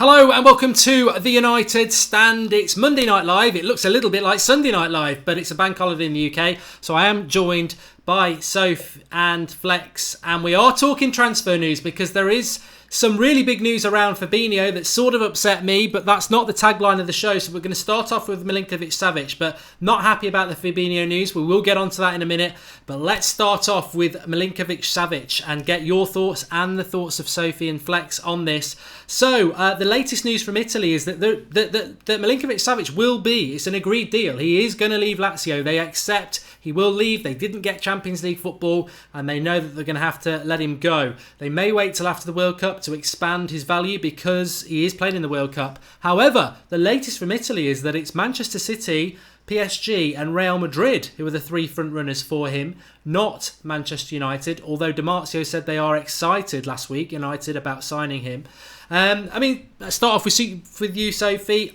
Hello and welcome to the United Stand. It's Monday Night Live. It looks a little bit like Sunday Night Live, but it's a bank holiday in the UK. So I am joined by Soph and Flex, and we are talking transfer news because there is some really big news around Fabinho that sort of upset me, but that's not the tagline of the show. So we're going to start off with Milinkovic-Savic, but not happy about the Fabinho news. We will get onto that in a minute, but let's start off with Milinkovic-Savic and get your thoughts and the thoughts of Sophie and Flex on this. So the latest news from Italy is that Milinkovic-Savic will be, it's an agreed deal. He is going to leave Lazio. They accept he will leave. They didn't get Champions League football and they know that they're going to have to let him go. They may wait till after the World Cup to expand his value because he is playing in the World Cup. However, the latest from Italy is that it's Manchester City, PSG and Real Madrid who are the three front runners for him, not Manchester United, although Di Marzio said they are excited last week, United, about signing him. Let's start off with you, Sophie.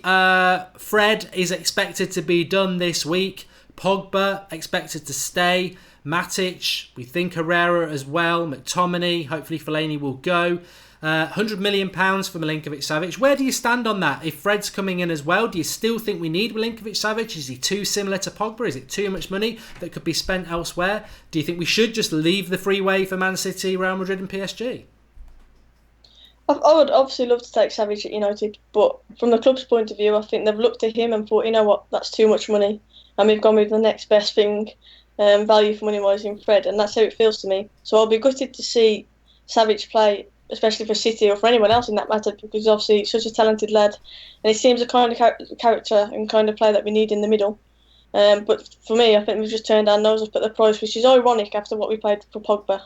Fred is expected to be done this week. Pogba expected to stay. Matic, we think Herrera as well. McTominay, hopefully Fellaini will go. £100 million for Milinkovic-Savic. Where do you stand on that? If Fred's coming in as well, do you still think we need Milinkovic-Savic? Is he too similar to Pogba? Is it too much money that could be spent elsewhere? Do you think we should just leave the freeway for Man City, Real Madrid and PSG? I would obviously love to take Savic at United, but from the club's point of view, I think they've looked at him and thought, you know what, that's too much money. And we've gone with the next best thing, value for money-wise in Fred, and that's how it feels to me. So I'll be gutted to see Savic play, especially for City or for anyone else in that matter, because obviously he's such a talented lad, and he seems the kind of character and kind of player that we need in the middle. But for me, I think we've just turned our nose up at the price, which is ironic after what we paid for Pogba.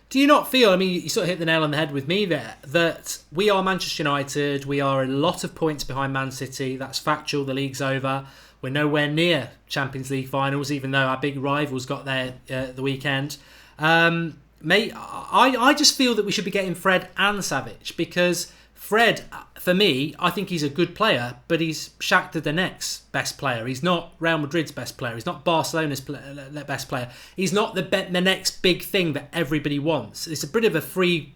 Do you not feel, I mean, you sort of hit the nail on the head with me there, that we are Manchester United, we are a lot of points behind Man City, that's factual, the league's over, we're nowhere near Champions League finals, even though our big rivals got there the weekend. Mate, I just feel that we should be getting Fred and Savic, because Fred, for me, I think he's a good player, but he's Shakhtar Donetsk's best player. He's not Real Madrid's best player. He's not Barcelona's best player. He's not the next big thing that everybody wants. It's a bit of a free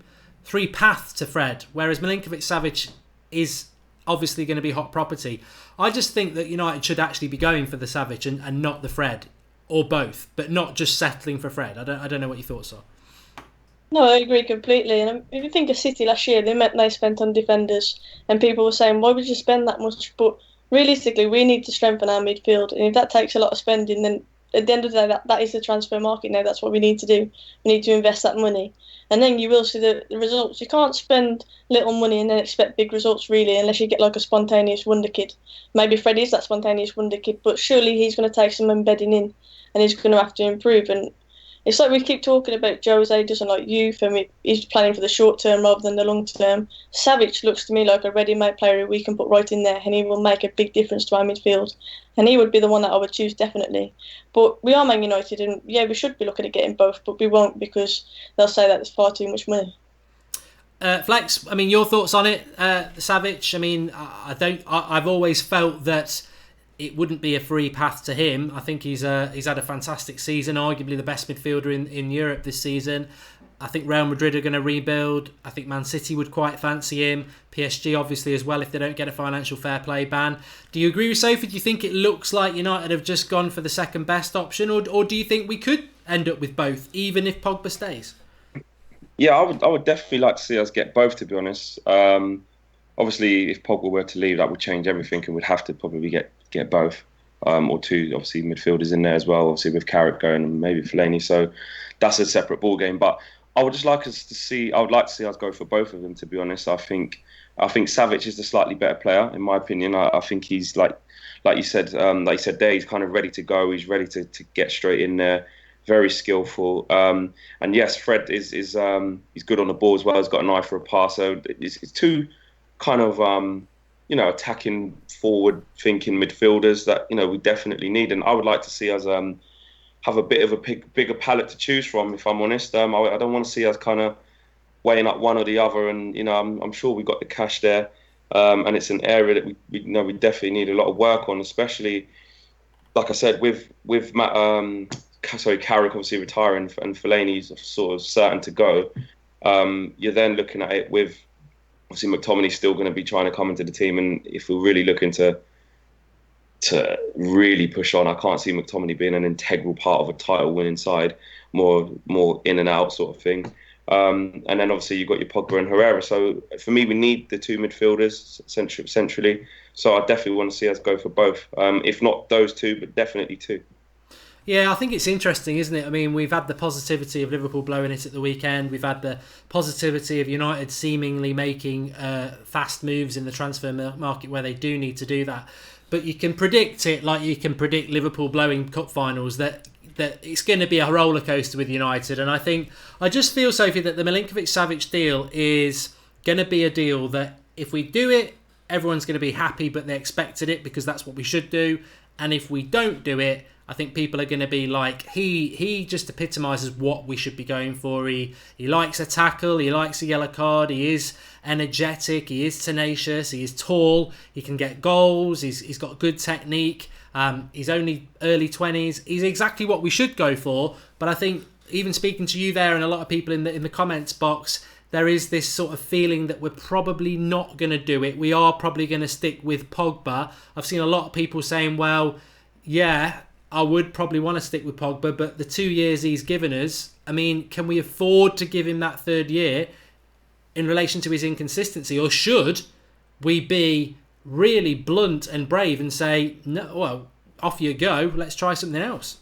path to Fred, whereas Milinkovic-Savic is obviously going to be hot property. I just think that United should actually be going for the Savic and not the Fred, or both, but not just settling for Fred. I don't know what your thoughts are. No, I agree completely. And if you think of City last year, they spent on defenders, and people were saying, why would you spend that much? But realistically, we need to strengthen our midfield, and if that takes a lot of spending, then at the end of the day, that is the transfer market now. That's what we need to do. We need to invest that money, and then you will see the results. You can't spend little money and then expect big results, really, unless you get like a spontaneous wonder kid. Maybe Fred is that spontaneous wonder kid, but surely he's going to take some embedding in, and he's going to have to improve. And it's like we keep talking about Jose doesn't like youth, and he's planning for the short term rather than the long term. Savic looks to me like a ready-made player who we can put right in there, and he will make a big difference to our midfield. And he would be the one that I would choose, definitely. But we are Man United, and yeah, we should be looking at getting both, but we won't because they'll say that it's far too much money. Flex, I mean, your thoughts on it, Savic? I mean, I've always felt that it wouldn't be a free path to him. I think he's had a fantastic season, arguably the best midfielder in Europe this season. I think Real Madrid are going to rebuild. I think Man City would quite fancy him. PSG obviously as well if they don't get a financial fair play ban. Do you agree with Sophie? Do you think it looks like United have just gone for the second best option, or do you think we could end up with both, even if Pogba stays? Yeah, I would definitely like to see us get both, to be honest. Obviously, if Pogba were to leave, that would change everything, and we'd have to probably get both, or two, obviously, midfielders in there as well, obviously with Carrick going and maybe Fellaini. So that's a separate ball game. But I would like to see us go for both of them, to be honest. I think Savic is the slightly better player, in my opinion. I think he's like you said there, he's kind of ready to go. He's ready to get straight in there. Very skillful. And yes, Fred is he's good on the ball as well. He's got an eye for a pass. So it's two kind of attacking, forward-thinking midfielders that we definitely need, and I would like to see us have a bit of a bigger palette to choose from. If I'm honest, I don't want to see us kind of weighing up one or the other, and I'm sure we got the cash there, and it's an area that we definitely need a lot of work on, especially like I said with Carrick obviously retiring and Fellaini's sort of certain to go. You're then looking at it with obviously McTominay's still going to be trying to come into the team, and if we're really looking to really push on, I can't see McTominay being an integral part of a title-winning side, more in and out sort of thing. And then obviously you've got your Pogba and Herrera. So for me, we need the two midfielders centrally. So I definitely want to see us go for both. If not those two, but definitely two. Yeah, I think it's interesting, isn't it? I mean, we've had the positivity of Liverpool blowing it at the weekend. We've had the positivity of United seemingly making fast moves in the transfer market where they do need to do that. But you can predict it like you can predict Liverpool blowing cup finals, that it's going to be a roller coaster with United. And I just feel, Sophie, that the Milinkovic-Savic deal is going to be a deal that if we do it, everyone's going to be happy, but they expected it because that's what we should do. And if we don't do it, I think people are going to be like, he just epitomises what we should be going for. He likes a tackle, he likes a yellow card, he is energetic, he is tenacious, he is tall, he can get goals, he's got good technique, he's only early 20s. He's exactly what we should go for. But I think even speaking to you there and a lot of people in the comments box, there is this sort of feeling that we're probably not going to do it. We are probably going to stick with Pogba. I've seen a lot of people saying, well, yeah, I would probably want to stick with Pogba, but the 2 years he's given us, I mean, can we afford to give him that third year in relation to his inconsistency? Or should we be really blunt and brave and say, no, well, off you go, let's try something else?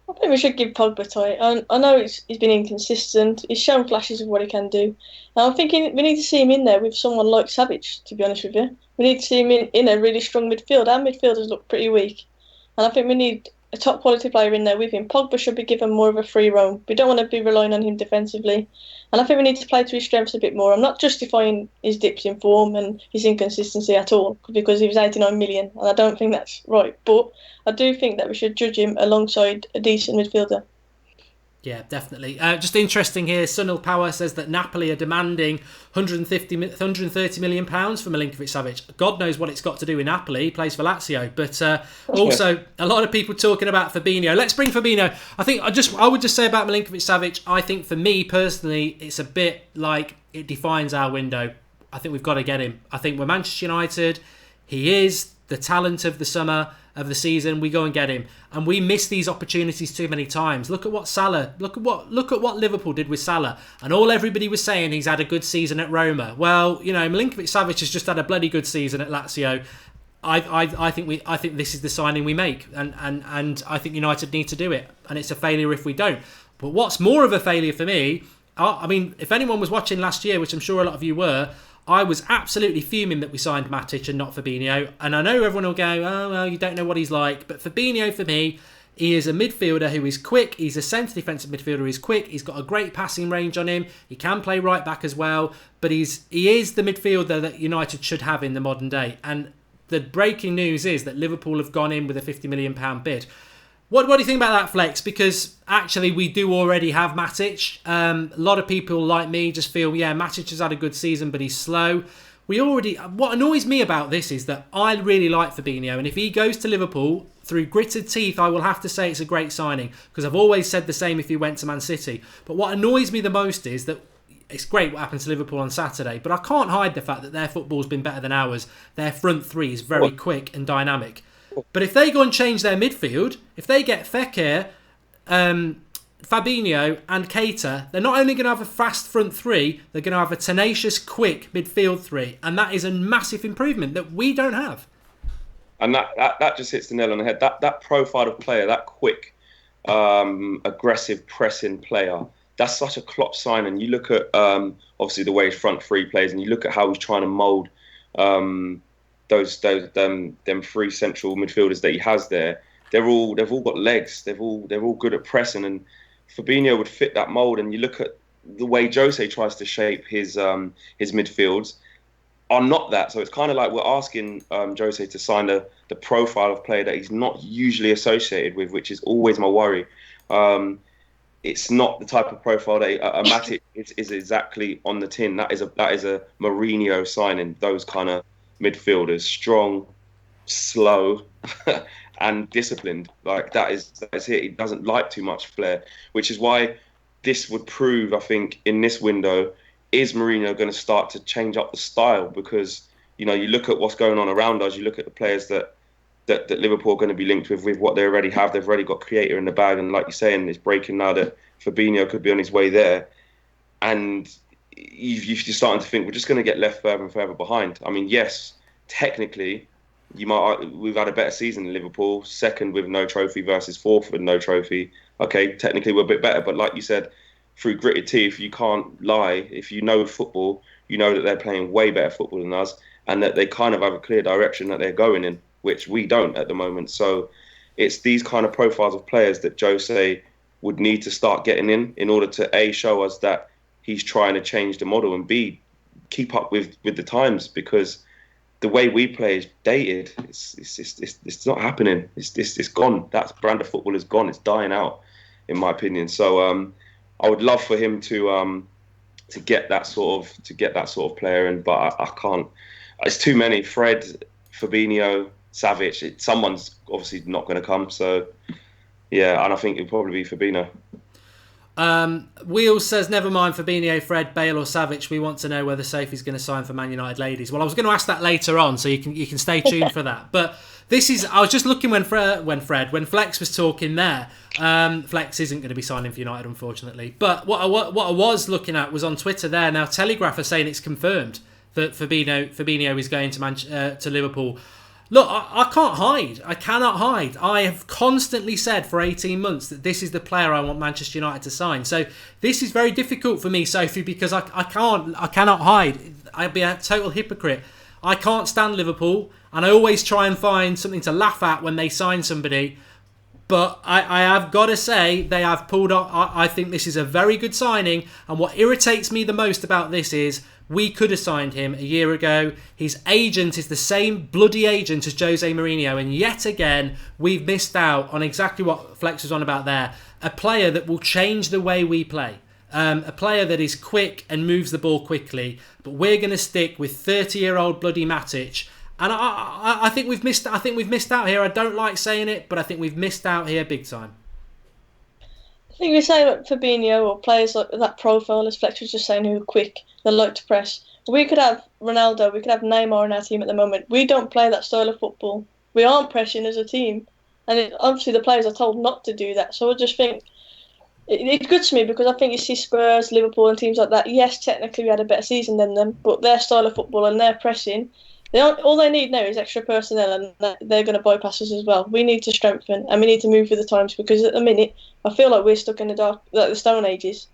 I think we should give Pogba time. I know he's been inconsistent. He's shown flashes of what he can do. And I'm thinking we need to see him in there with someone like Savic, to be honest with you. We need to see him in a really strong midfield. Our midfielders look pretty weak. And I think we need a top quality player in there with him. Pogba should be given more of a free roam. We don't want to be relying on him defensively. And I think we need to play to his strengths a bit more. I'm not justifying his dips in form and his inconsistency at all, because he was 89 million, and I don't think that's right. But I do think that we should judge him alongside a decent midfielder. Yeah, definitely. Just interesting here, Sunil Power says that Napoli are demanding £130 million for Milinkovic-Savic. God knows what it's got to do with Napoli. He plays for Lazio. But also, a lot of people talking about Fabinho. Let's bring Fabinho. I would just say about Milinkovic-Savic, I think for me personally, it's a bit like it defines our window. I think we've got to get him. I think we're Manchester United. He is the talent of the summer, of the season. We go and get him, and we miss these opportunities too many times. Look at what Liverpool did with Salah, and everybody was saying he's had a good season at Roma. Well, Milinkovic-Savic has just had a bloody good season at Lazio. I think this is the signing we make, and I think United need to do it, and it's a failure if we don't. But what's more of a failure for me, I mean, if anyone was watching last year, which I'm sure a lot of you were, I was absolutely fuming that we signed Matic and not Fabinho. And I know everyone will go, oh, well, you don't know what he's like. But Fabinho, for me, he is a midfielder who is quick. He's a centre defensive midfielder who is quick. He's got a great passing range on him. He can play right back as well. But he is the midfielder that United should have in the modern day. And the breaking news is that Liverpool have gone in with a £50 million bid. What do you think about that, Flex? Because actually we do already have Matic. A lot of people like me just feel, yeah, Matic has had a good season, but he's slow. What annoys me about this is that I really like Fabinho, and if he goes to Liverpool, through gritted teeth, I will have to say it's a great signing, because I've always said the same if he went to Man City. But what annoys me the most is that it's great what happened to Liverpool on Saturday, but I can't hide the fact that their football's been better than ours. Their front three is very quick and dynamic. But if they go and change their midfield, if they get Fekir, Fabinho and Keita, they're not only going to have a fast front three, they're going to have a tenacious, quick midfield three. And that is a massive improvement that we don't have. And that just hits the nail on the head. That profile of player, that quick, aggressive, pressing player, that's such a Klopp sign. And you look at, obviously, the way his front three plays, and you look at how he's trying to mould them three central midfielders that he has there. They've all got legs. They're all good at pressing, and Fabinho would fit that mould. And you look at the way Jose tries to shape his midfields are not that. So it's kind of like we're asking Jose to sign the profile of player that he's not usually associated with, which is always my worry. It's not the type of profile that a Matic is exactly on the tin. That is a Mourinho signing. Those kind of midfielders, strong, slow, and disciplined. Like that is it. He doesn't like too much flair, which is why this would prove, I think, in this window, is Mourinho going to start to change up the style? Because, you look at what's going on around us, you look at the players that Liverpool are going to be linked with what they already have. They've already got creator in the bag. And like you're saying, it's breaking now that Fabinho could be on his way there. And you're starting to think we're just going to get left further and further behind. I mean, yes, technically, we've had a better season than Liverpool, second with no trophy versus fourth with no trophy. Okay, technically we're a bit better, but like you said, through gritted teeth, you can't lie. If you know football, you know that they're playing way better football than us, and that they kind of have a clear direction that they're going in, which we don't at the moment. So it's these kind of profiles of players that Jose would need to start getting in order to A, show us that he's trying to change the model, and B, keep up with the times, because the way we play is dated. It's not happening. It's gone. That brand of football is gone. It's dying out, in my opinion. So I would love for him to get that sort of player in, but I can't. It's too many. Fred, Fabinho, Savic. Someone's obviously not going to come. So yeah, and I think it'll probably be Fabinho. Wheels says, never mind Fabinho, Fred, Bale or Savic. We want to know whether Sophie's going to sign for Man United ladies. Well, I was going to ask that later on, so you can stay tuned for that. But I was just looking when Flex was talking there. Flex isn't going to be signing for United, unfortunately. But what I was looking at was on Twitter there. Now, Telegraph are saying it's confirmed that Fabinho is going to Liverpool. Look, I can't hide. I cannot hide. I have constantly said for 18 months that this is the player I want Manchester United to sign. So this is very difficult for me, Sophie, because I cannot hide. I'd be a total hypocrite. I can't stand Liverpool, and I always try and find something to laugh at when they sign somebody. But I have got to say, they have pulled off. I think this is a very good signing. And what irritates me the most about this is we could have signed him a year ago. His agent is the same bloody agent as Jose Mourinho. And yet again, we've missed out on exactly what Flex was on about there. A player that will change the way we play. A player that is quick and moves the ball quickly. But we're going to stick with 30-year-old bloody Matic. And I think we've missed. I think we've missed out here. I don't like saying it, but I think we've missed out here big time. I think we say that Fabinho or players like that profile, as Fletcher was just saying, who are quick, they like to press. We could have Ronaldo, we could have Neymar in our team at the moment. We don't play that style of football. We aren't pressing as a team, and obviously the players are told not to do that. So I just think it's good to me, because I think you see Spurs, Liverpool, and teams like that. Yes, technically we had a better season than them, but their style of football and their pressing. All they need now is extra personnel, and they're going to bypass us as well. We need to strengthen, and we need to move with the times, because at the minute I feel like we're stuck in the Stone Ages.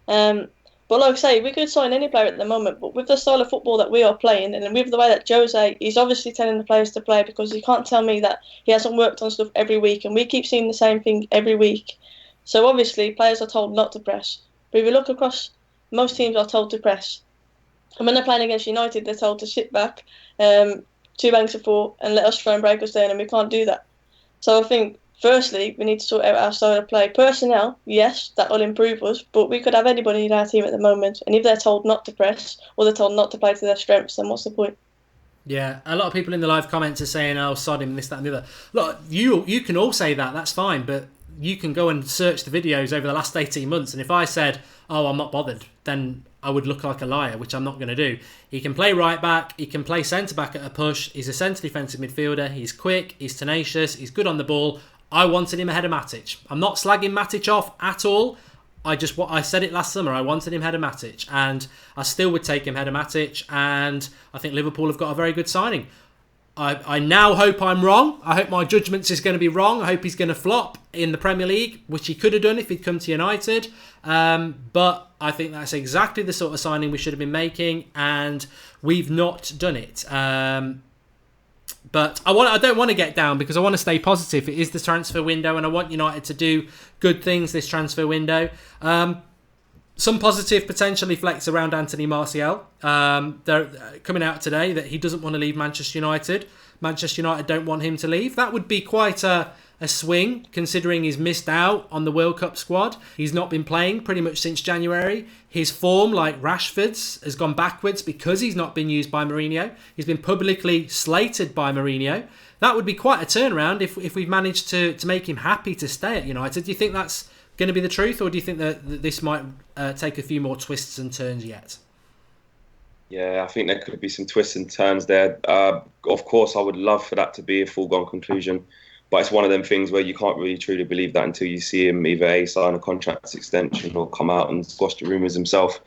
But like I say, we could sign any player at the moment, but with the style of football that we are playing, and with the way that Jose is obviously telling the players to play, because you can't tell me that he hasn't worked on stuff every week, and we keep seeing the same thing every week. So obviously players are told not to press. But if you look across, most teams are told to press. And when they're playing against United, they're told to sit back, 2 banks of 4, and let us try and break us down, and we can't do that. So I think, firstly, we need to sort out our style of play. Personnel, yes, that will improve us, but we could have anybody in our team at the moment, and if they're told not to press, or they're told not to play to their strengths, then what's the point? Yeah, a lot of people in the live comments are saying, oh, sod him, this, that and the other. Look, you can all say that, that's fine, but you can go and search the videos over the last 18 months, and if I said, oh, I'm not bothered, then I would look like a liar, which I'm not going to do. He can play right back, he can play centre back at a push, he's a centre defensive midfielder, he's quick, he's tenacious, he's good on the ball. I wanted him ahead of Matic. I'm not slagging Matic off at all. I said it last summer, I wanted him ahead of Matic, and I still would take him ahead of Matic, and I think Liverpool have got a very good signing. I now hope I'm wrong. I hope my judgment is going to be wrong. I hope he's going to flop in the Premier League, which he could have done if he'd come to United. But I think that's exactly the sort of signing we should have been making, and we've not done it. But I don't want to get down, because I want to stay positive. It is the transfer window, and I want United to do good things this transfer window. Some positive potentially Flex around Anthony Martial. They're coming out today that he doesn't want to leave Manchester United. Manchester United don't want him to leave. That would be quite a swing, considering he's missed out on the World Cup squad. He's not been playing pretty much since January. His form, like Rashford's, has gone backwards because he's not been used by Mourinho. He's been publicly slated by Mourinho. That would be quite a turnaround if we've managed to make him happy to stay at United. Do you think that's going to be the truth, or do you think that this might take a few more twists and turns yet? Yeah, I think there could be some twists and turns there. Of course, I would love for that to be a foregone conclusion, but it's one of them things where you can't really truly believe that until you see him either A, sign a contract extension or come out and squash the rumours himself,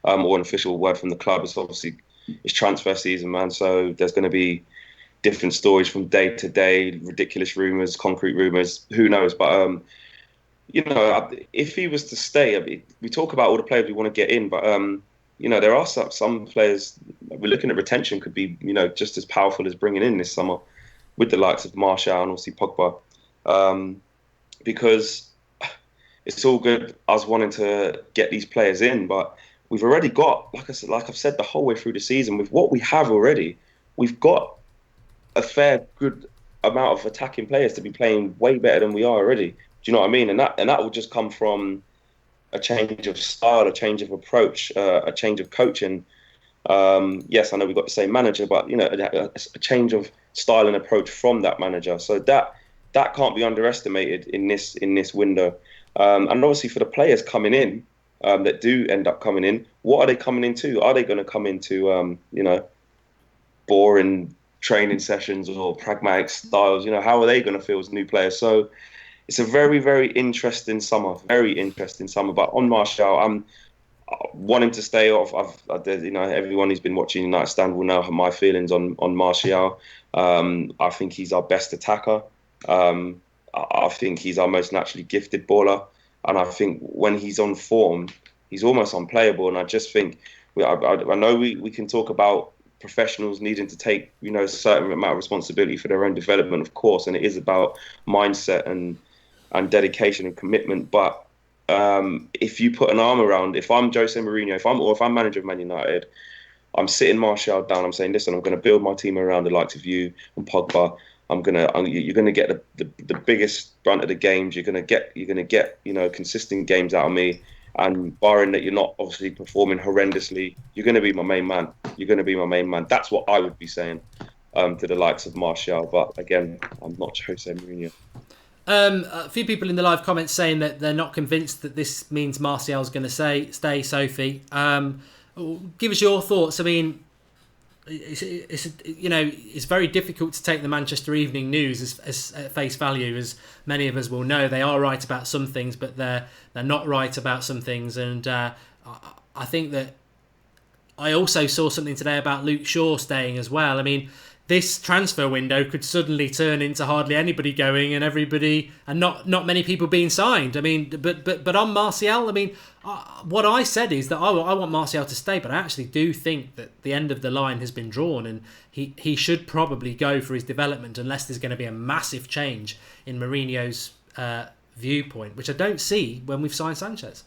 or an official word from the club. It's obviously it's transfer season, man. So there's going to be different stories from day to day, ridiculous rumours, concrete rumours. Who knows? But if he was to stay, I mean, we talk about all the players we want to get in, but there are some players we're looking at retention could be, just as powerful as bringing in this summer with the likes of Martial and obviously Pogba, because it's all good us wanting to get these players in, but we've already got, like I've said the whole way through the season, with what we have already, we've got a fair good amount of attacking players to be playing way better than we are already. Do you know what I mean? And that will just come from a change of style, a change of approach, a change of coaching. Yes, I know we've got the same manager, but a change of style and approach from that manager. So that can't be underestimated in this window. And obviously for the players coming in, that do end up coming in, what are they coming into? Are they going to come into boring training sessions or pragmatic styles? How are they going to feel as new players? So it's a very, very interesting summer. Very interesting summer. But on Martial, I'm wanting to stay off. Everyone who's been watching United Stand will know my feelings on Martial. I think he's our best attacker. I think he's our most naturally gifted baller. And I think when he's on form, he's almost unplayable. And I just think, I know we can talk about professionals needing to take, a certain amount of responsibility for their own development, of course. And it is about mindset and dedication and commitment. But if you put an arm around, if I'm Jose Mourinho, if I'm manager of Man United, I'm sitting Martial down. I'm saying, listen, I'm going to build my team around the likes of you and Pogba. You're going to get the biggest brunt of the games. You're going to get consistent games out of me. And barring that you're not obviously performing horrendously, you're going to be my main man. You're going to be my main man. That's what I would be saying to the likes of Martial. But again, I'm not Jose Mourinho. A few people in the live comments saying that they're not convinced that this means Martial's going to stay. Sophie, give us your thoughts. I mean, it's very difficult to take the Manchester Evening News as at face value, as many of us will know. They are right about some things, but they're not right about some things. And I think that I also saw something today about Luke Shaw staying as well. I mean, this transfer window could suddenly turn into hardly anybody going and not many people being signed. I mean, but on Martial, I mean, what I said is that I want Martial to stay, but I actually do think that the end of the line has been drawn, and he should probably go for his development unless there's going to be a massive change in Mourinho's viewpoint, which I don't see when we've signed Sanchez.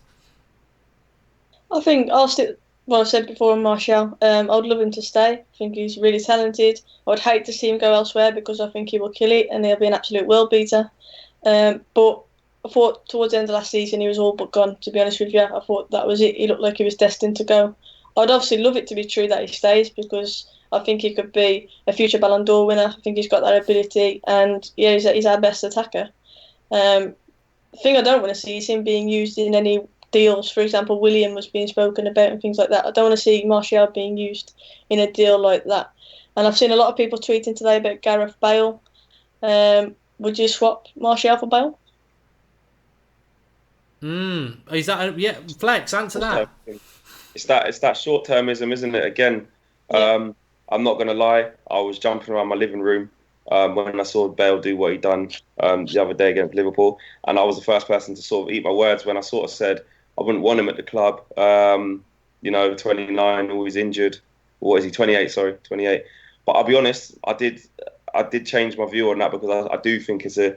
I think I'll stick what I've said before on Martial. I would love him to stay. I think he's really talented. I would hate to see him go elsewhere because I think he will kill it and he'll be an absolute world beater. But I thought towards the end of last season he was all but gone, to be honest with you. I thought that was it. He looked like he was destined to go. I'd obviously love it to be true that he stays because I think he could be a future Ballon d'Or winner. I think he's got that ability and yeah, he's our best attacker. The thing I don't want to see is him being used in any deals. For example, William was being spoken about and things like that. I don't want to see Martial being used in a deal like that. And I've seen a lot of people tweeting today about Gareth Bale. Would you swap Martial for Bale? Is that Flex? Answer that. It's that short-termism, isn't it? Again, I'm not going to lie. I was jumping around my living room when I saw Bale do what he done the other day against Liverpool, and I was the first person to sort of eat my words when I sort of said I wouldn't want him at the club. 29, always injured. What is he? 28. Sorry, 28. But I'll be honest, I did change my view on that because I do think it's a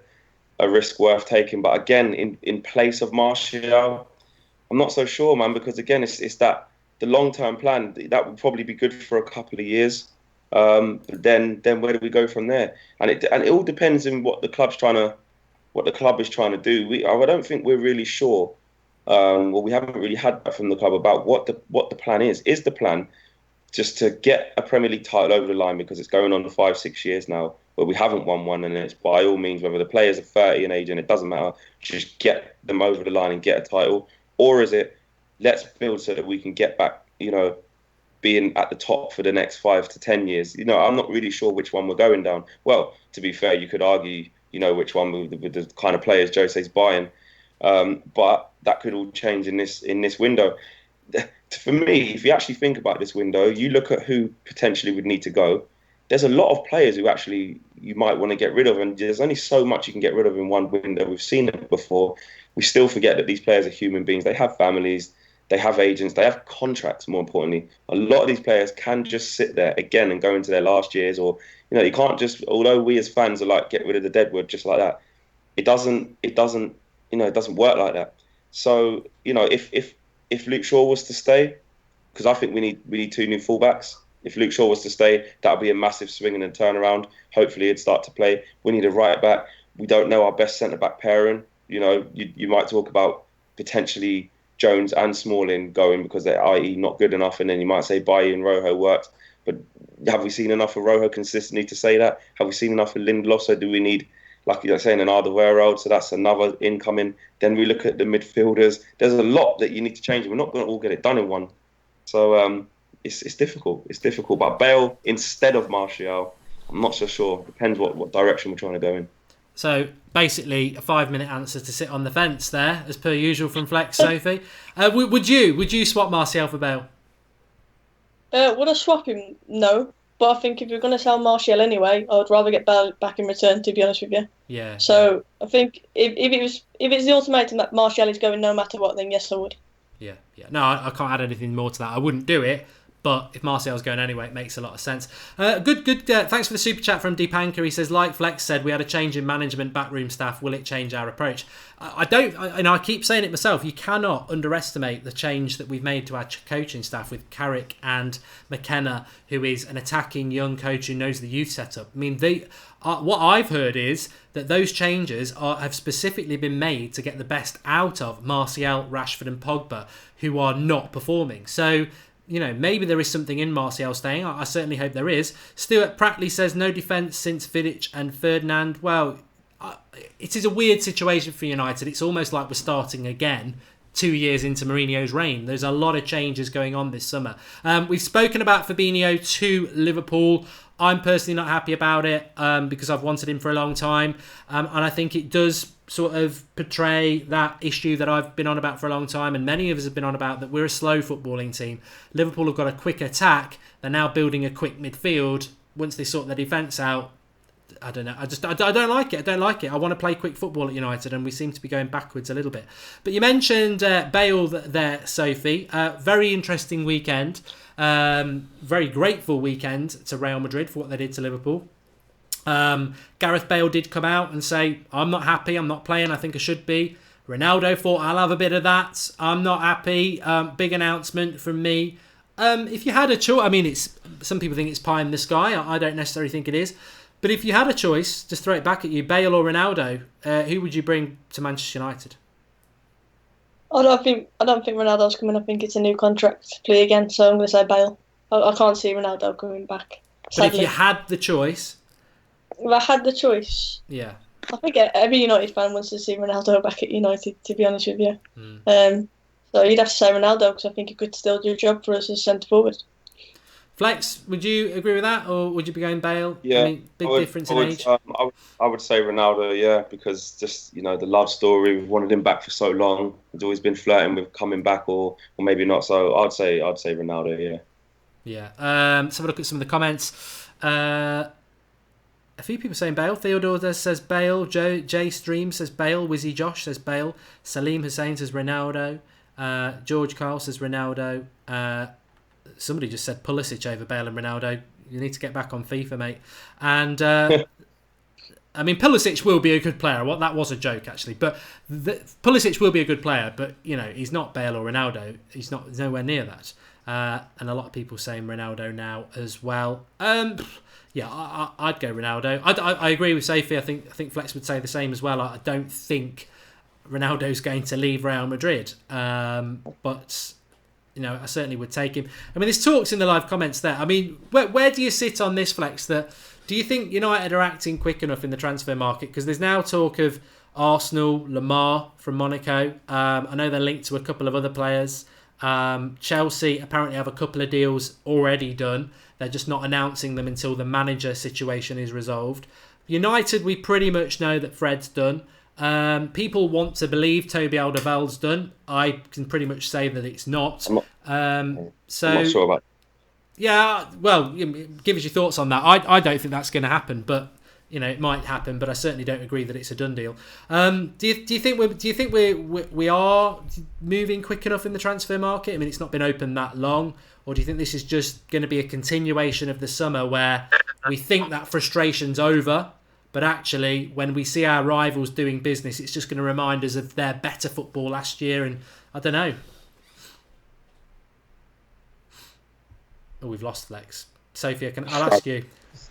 risk worth taking. But again, in place of Martial, I'm not so sure, man, because again, it's that the long-term plan that would probably be good for a couple of years. But then where do we go from there? And it all depends on what the club is trying to do. I don't think we're really sure. We haven't really had that from the club about what the plan is. Is the plan just to get a Premier League title over the line because it's going on 5-6 years now where we haven't won one, and it's by all means, whether the players are 30 in age and it doesn't matter, just get them over the line and get a title? Or is it let's build so that we can get back, being at the top for the next 5 to 10 years. I'm not really sure which one we're going down. Well, to be fair, you could argue, which one with the kind of players Jose's buying, but that could all change in this window. For me, if you actually think about this window, you look at who potentially would need to go. There's a lot of players who actually you might want to get rid of, and there's only so much you can get rid of in one window. We've seen it before. We still forget that these players are human beings. They have families, they have agents, they have contracts, more importantly. A lot of these players can just sit there again and go into their last years, or, you can't just, although we as fans are like, get rid of the deadwood just like that. It doesn't work like that. So, if Luke Shaw was to stay, because I think we need 2 new fullbacks. If Luke Shaw was to stay, that would be a massive swing and a turnaround. Hopefully he'd start to play. We need a right back. We don't know our best centre-back pairing. You might talk about potentially Jones and Smalling going because they're, i.e., not good enough, and then you might say Bailly and Rojo worked. But have we seen enough of Rojo consistently to say that? Have we seen enough of Lindelof? So do we need, like you're saying, an Alderweireld? So that's another incoming. Then we look at the midfielders. There's a lot that you need to change. We're not going to all get it done in one. So it's difficult. It's difficult. But Bale instead of Martial, I'm not so sure. Depends what direction we're trying to go in. So basically, a 5-minute answer to sit on the fence there, as per usual from Flex, Sophie. Would you swap Martial for Bale? Would I swap him? No. But I think if you're going to sell Martial anyway, I would rather get Bale back in return, to be honest with you. Yeah. So I think if it's the ultimatum that Martial is going no matter what, then yes, I would. Yeah. No, I can't add anything more to that. I wouldn't do it. But if Martial's going anyway, it makes a lot of sense. Good. Thanks for the super chat from Deepanker. He says, like Flex said, we had a change in management, backroom staff. Will it change our approach? I keep saying it myself. You cannot underestimate the change that we've made to our coaching staff with Carrick and McKenna, who is an attacking young coach who knows the youth setup. I mean, what I've heard is that those changes have specifically been made to get the best out of Martial, Rashford and Pogba, who are not performing. So, maybe there is something in Martial staying. I certainly hope there is. Stuart Prattley says, no defence since Vidic and Ferdinand. Well, it is a weird situation for United. It's almost like we're starting again 2 years into Mourinho's reign. There's a lot of changes going on this summer. We've spoken about Fabinho to Liverpool. I'm personally not happy about it because I've wanted him for a long time. And I think it does sort of portray that issue that I've been on about for a long time, and many of us have been on about, that we're a slow footballing team. Liverpool have got a quick attack. They're now building a quick midfield. Once they sort their defence out, I don't know. I don't like it. I want to play quick football at United, and we seem to be going backwards a little bit. But you mentioned Bale there, Sophie. Very interesting weekend. Very grateful weekend to Real Madrid for what they did to Liverpool. Gareth Bale did come out and say, I'm not happy, I'm not playing, I think I should be. Ronaldo thought, I'll have a bit of that, I'm not happy. Big announcement from me. If you had a choice, some people think it's pie in the sky, I don't necessarily think it is. But if you had a choice, just throw it back at you, Bale or Ronaldo, who would you bring to Manchester United? I don't think Ronaldo's coming. I think it's a new contract to play again, so I'm going to say Bale. I can't see Ronaldo coming back. Sadly. But if you had the choice... If I had the choice... Yeah. I think every United fan wants to see Ronaldo back at United, to be honest with you. So you'd have to say Ronaldo, because I think he could still do a job for us as centre-forward. Flex, would you agree with that, or would you be going Bale? Yeah. Difference in age? I would say Ronaldo, yeah, because just, the love story, we've wanted him back for so long. He's always been flirting with coming back, or maybe not. So I'd say Ronaldo, yeah. Yeah. Let's have a look at some of the comments. A few people saying Bale. Theodore says Bale. Jay Stream says Bale. Wizzy Josh says Bale. Salim Hussein says Ronaldo. George Carl says Ronaldo. Somebody just said Pulisic over Bale and Ronaldo. You need to get back on FIFA, mate. And Pulisic will be a good player. That was a joke, actually. But Pulisic will be a good player. But he's not Bale or Ronaldo. He's nowhere near that. And a lot of people saying Ronaldo now as well. Yeah, I'd go Ronaldo. I agree with Sophie. I think Flex would say the same as well. I don't think Ronaldo's going to leave Real Madrid, but I certainly would take him. There's talks in the live comments there. Where do you sit on this, Flex? Do you think United are acting quick enough in the transfer market? Because there's now talk of Arsenal, Lamar from Monaco. I know they're linked to a couple of other players. Chelsea apparently have a couple of deals already done. They're just not announcing them until the manager situation is resolved. United, we pretty much know that Fred's done. People want to believe Toby Alderweireld's done. I can pretty much say that it's not. I'm not sure about. Yeah, well, give us your thoughts on that. I don't think that's going to happen, but it might happen. But I certainly don't agree that it's a done deal. Do you think we are moving quick enough in the transfer market? I mean, it's not been open that long, or do you think this is just going to be a continuation of the summer where we think that frustration's over? But actually, when we see our rivals doing business, it's just going to remind us of their better football last year. And I don't know. Oh, we've lost Flex. Sophie, I'll ask you.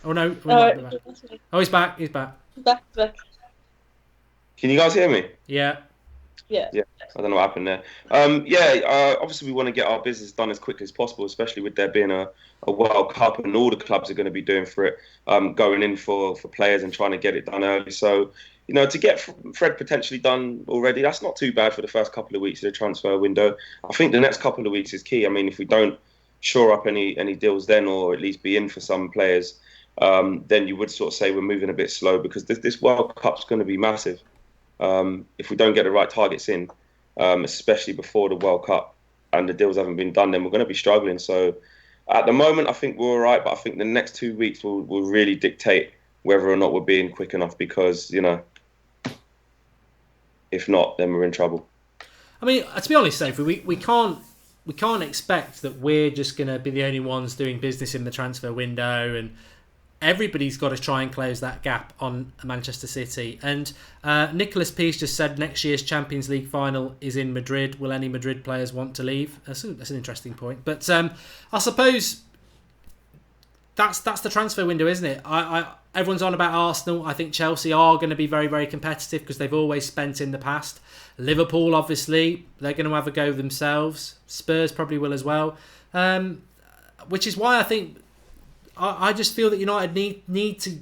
Oh, no. Oh, he's back. Back. Can you guys hear me? Yeah. Yeah. I don't know what happened there. Obviously we want to get our business done as quickly as possible, especially with there being a World Cup and all the clubs are going to be doing for it, going in for players and trying to get it done early. So, to get Fred potentially done already, that's not too bad for the first couple of weeks of the transfer window. I think the next couple of weeks is key. I mean, if we don't shore up any deals then, or at least be in for some players, then you would sort of say we're moving a bit slow, because this World Cup's going to be massive. If we don't get the right targets in, especially before the World Cup, and the deals haven't been done, then we're going to be struggling. So at the moment, I think we're all right, but I think the next 2 weeks will really dictate whether or not we're being quick enough, because, if not, then we're in trouble. I mean, to be honest, Sophie, we can't expect that we're just going to be the only ones doing business in the transfer window, and everybody's got to try and close that gap on Manchester City. And Nicholas Peace just said next year's Champions League final is in Madrid. Will any Madrid players want to leave? That's an interesting point. But I suppose that's the transfer window, isn't it? Everyone's on about Arsenal. I think Chelsea are going to be very, very competitive because they've always spent in the past. Liverpool, obviously, they're going to have a go themselves. Spurs probably will as well. Which is why I think I just feel that United need to.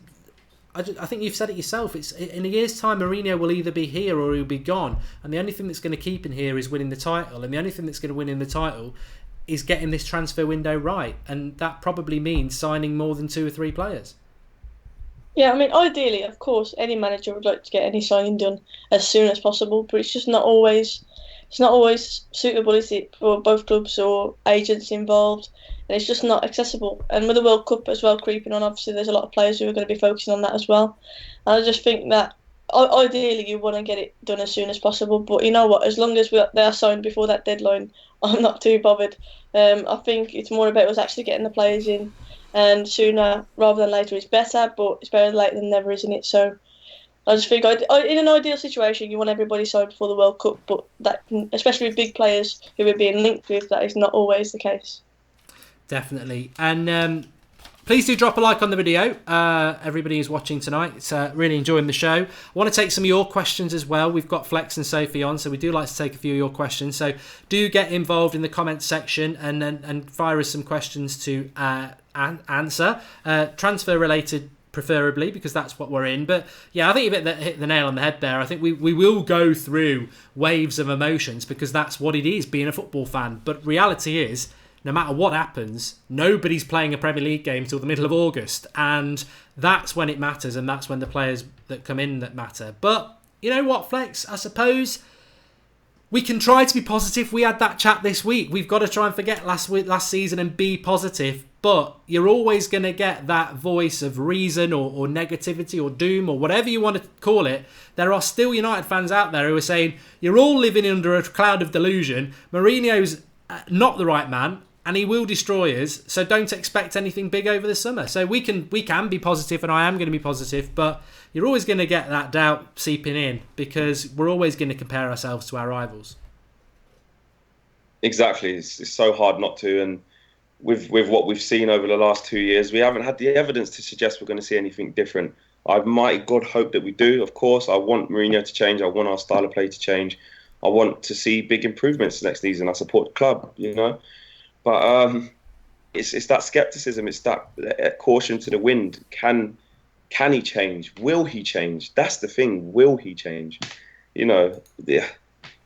I think you've said it yourself. It's in a year's time, Mourinho will either be here or he'll be gone, and the only thing that's going to keep him here is winning the title, and the only thing that's going to win in the title is getting this transfer window right, and that probably means signing more than 2 or 3 players. Yeah, I mean, ideally, of course, any manager would like to get any signing done as soon as possible, but it's just not always. It's not always suitable, is it, for both clubs or agents involved, and it's just not accessible. And with the World Cup as well creeping on, obviously there's a lot of players who are going to be focusing on that as well. And I just think that ideally you want to get it done as soon as possible, but you know what, as long as they are signed before that deadline, I'm not too bothered. I think it's more about us actually getting the players in, and sooner rather than later is better, but it's better late than never, isn't it? So I just think in an ideal situation, you want everybody signed before the World Cup, but that, especially with big players who are being linked with, that is not always the case. Definitely. And please do drop a like on the video. Everybody who's watching tonight, it's really enjoying the show. I want to take some of your questions as well. We've got Flex and Sophie on, so we do like to take a few of your questions. So do get involved in the comments section and fire us some questions to answer. Transfer related, preferably, because that's what we're in. But yeah, I think you hit the nail on the head there. I think we will go through waves of emotions, because that's what it is, being a football fan. But reality is, no matter what happens, nobody's playing a Premier League game till the middle of August, and that's when it matters, and that's when the players that come in that matter. But you know what, Flex, I suppose we can try to be positive. We had that chat this week. We've got to try and forget last season and be positive. But you're always going to get that voice of reason or negativity or doom or whatever you want to call it. There are still United fans out there who are saying, you're all living under a cloud of delusion. Mourinho's not the right man, and he will destroy us. So don't expect anything big over the summer. So we can be positive, and I am going to be positive. But you're always going to get that doubt seeping in, because we're always going to compare ourselves to our rivals. Exactly. It's so hard not to. And with what we've seen over the last 2 years, we haven't had the evidence to suggest we're going to see anything different. I mighty God hope that we do. Of course, I want Mourinho to change. I want our style of play to change. I want to see big improvements next season. I support the club, But it's that skepticism. It's that caution to the wind. Can he change? Will he change? That's the thing. Will he change?